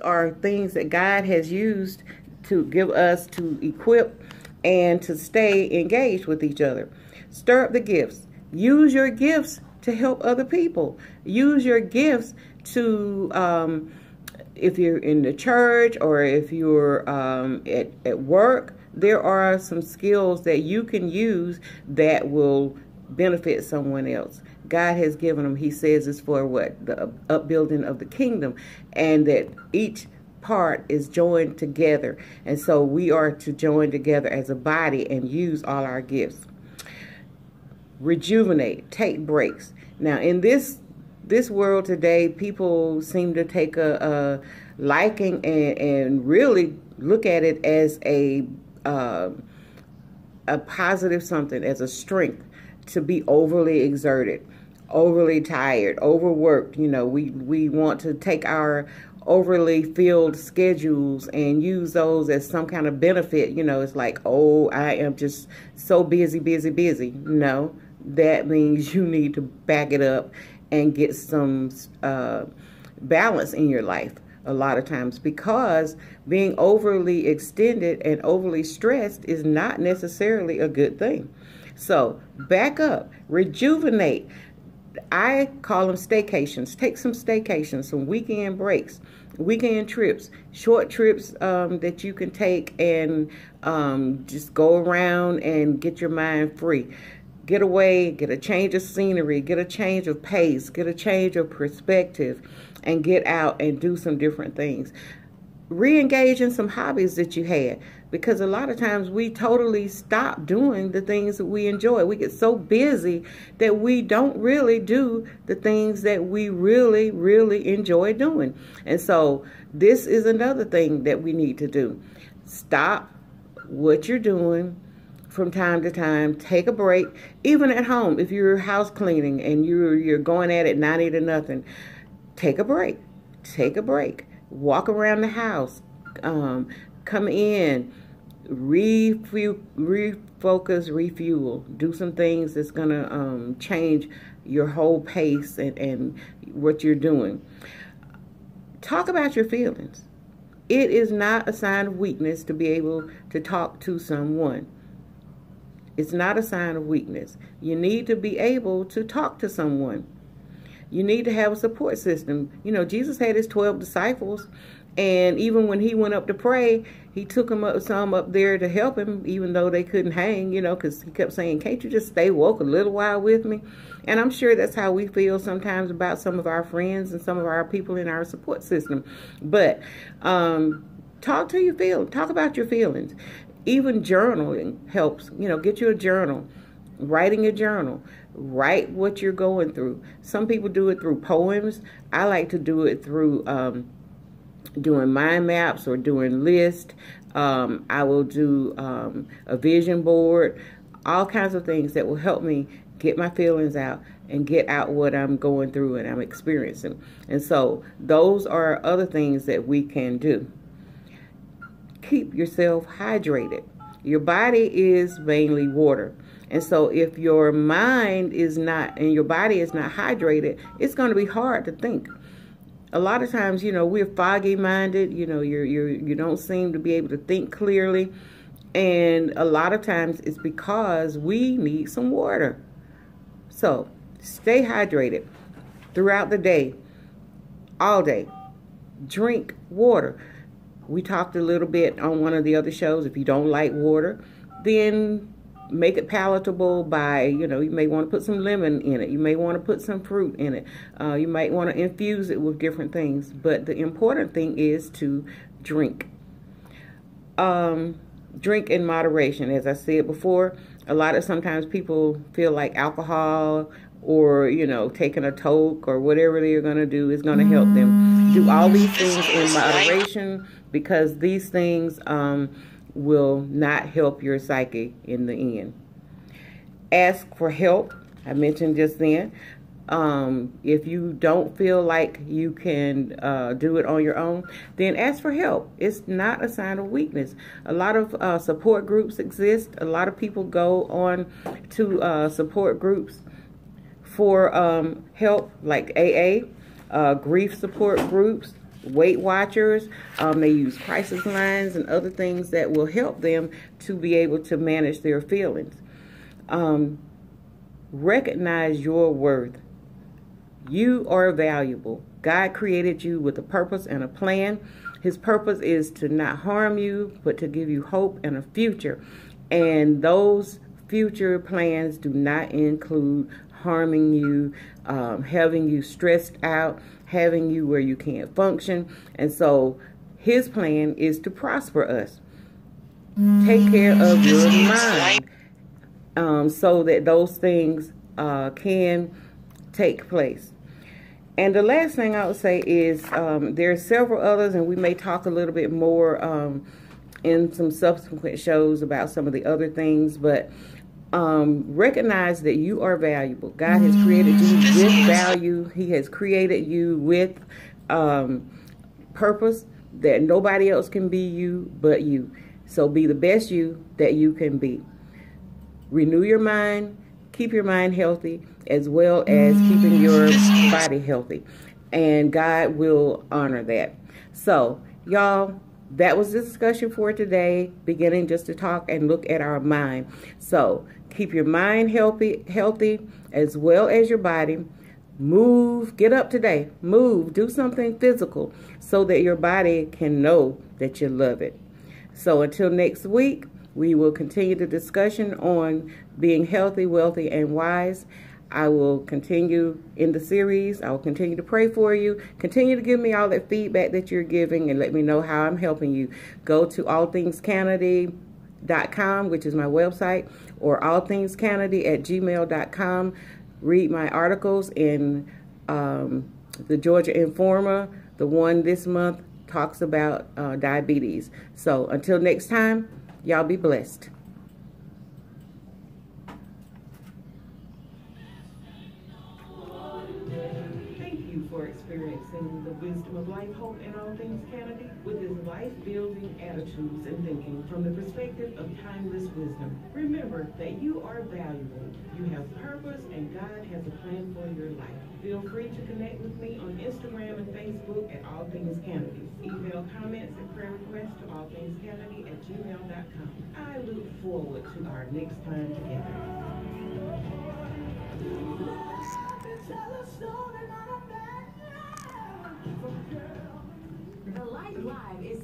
are things that God has used to give us to equip and to stay engaged with each other. Stir up the gifts. Use your gifts to help other people. Use your gifts to, if you're in the church or if you're at work, there are some skills that you can use that will benefit someone else. God has given them, he says, it's for what? The upbuilding of the kingdom, and that each part is joined together. And so we are to join together as a body and use all our gifts. Rejuvenate, take breaks. Now, in this world today, people seem to take a liking and really look at it as a positive something, as a strength, to be overly exerted, overly tired, overworked. You know, we want to take our overly filled schedules and use those as some kind of benefit. You know, it's like, oh, I am just so busy, busy, busy. No, that means you need to back it up and get some balance in your life a lot of times, because being overly extended and overly stressed is not necessarily a good thing. So back up, rejuvenate. I call them staycations. Take some staycations, some weekend breaks, weekend trips, short trips that you can take and just go around and get your mind free. Get away, get a change of scenery, get a change of pace, get a change of perspective, and get out and do some different things. Re-engage in some hobbies that you had, because a lot of times we totally stop doing the things that we enjoy. We get so busy that we don't really do the things that we really, really enjoy doing. And so this is another thing that we need to do. Stop what you're doing from time to time. Take a break. Even at home, if you're house cleaning and you're going at it 90 to nothing, take a break. Take a break. Walk around the house. Come in. Refocus, refuel. Do some things that's going to change your whole pace and what you're doing. Talk about your feelings. It is not a sign of weakness to be able to talk to someone. It's not a sign of weakness. You need to be able to talk to someone. You need to have a support system. You know, Jesus had his 12 disciples, and even when he went up to pray, he took some up there to help him, even though they couldn't hang, you know, because he kept saying, can't you just stay woke a little while with me? And I'm sure that's how we feel sometimes about some of our friends and some of our people in our support system. But talk to your feelings. Talk about your feelings. Even journaling helps. You know, get you a journal. Writing a journal. Write what you're going through. Some people do it through poems. I like to do it through doing mind maps or doing lists. I will do a vision board. All kinds of things that will help me get my feelings out and get out what I'm going through and I'm experiencing. And so those are other things that we can do. Keep yourself hydrated. Your body is mainly water. And so if your mind is not, and your body is not hydrated, it's going to be hard to think. A lot of times, you know, we're foggy minded, you know, you don't seem to be able to think clearly. And a lot of times it's because we need some water. So stay hydrated throughout the day, all day. Drink water. We talked a little bit on one of the other shows. If you don't like water, then make it palatable by, you know, you may want to put some lemon in it. You may want to put some fruit in it. You might want to infuse it with different things. But the important thing is to drink. Drink in moderation. As I said before, sometimes people feel like alcohol or, you know, taking a toke or whatever they're going to do is going to help them. Do all these things in moderation, because these things will not help your psyche in the end. Ask for help. I mentioned just then. If you don't feel like you can do it on your own, then ask for help. It's not a sign of weakness. A lot of support groups exist. A lot of people go on to support groups for help, like AA, grief support groups, Weight Watchers. They use crisis lines and other things that will help them to be able to manage their feelings. Recognize your worth. You are valuable. God created you with a purpose and a plan. His purpose is to not harm you, but to give you hope and a future. And those future plans do not include harming you, having you stressed out, having you where you can't function. And so his plan is to prosper us. Take care of your mind, so that those things can take place. And the last thing I would say is there are several others, and we may talk a little bit more in some subsequent shows about some of the other things, but recognize that you are valuable. God has created you with value. He has created you with purpose that nobody else can be you but you. So be the best you that you can be. Renew your mind. Keep your mind healthy, as well as keeping your body healthy. And God will honor that. So, y'all, that was the discussion for today, beginning just to talk and look at our mind. So, keep your mind healthy, as well as your body. Move, get up today, move, do something physical so that your body can know that you love it. So, until next week, we will continue the discussion on being healthy, wealthy, and wise. I will continue in the series. I will continue to pray for you. Continue to give me all that feedback that you're giving and let me know how I'm helping you. Go to allthingscanady.com, which is my website, or allthingscanady@gmail.com. Read my articles in the Georgia Informer. The one this month talks about diabetes. So until next time, y'all be blessed. Thank you for experiencing the wisdom of life, hope, and all things Canady with his life-building attitudes and thinking from the perspective of timeless wisdom. Remember that you are valuable. You have purpose, and God has a plan for your life. Feel free to connect with me on Instagram and Facebook at All Things Canady. Email comments and prayer requests to allthingscanady@gmail.com. I look forward to our next time together. The Life Live is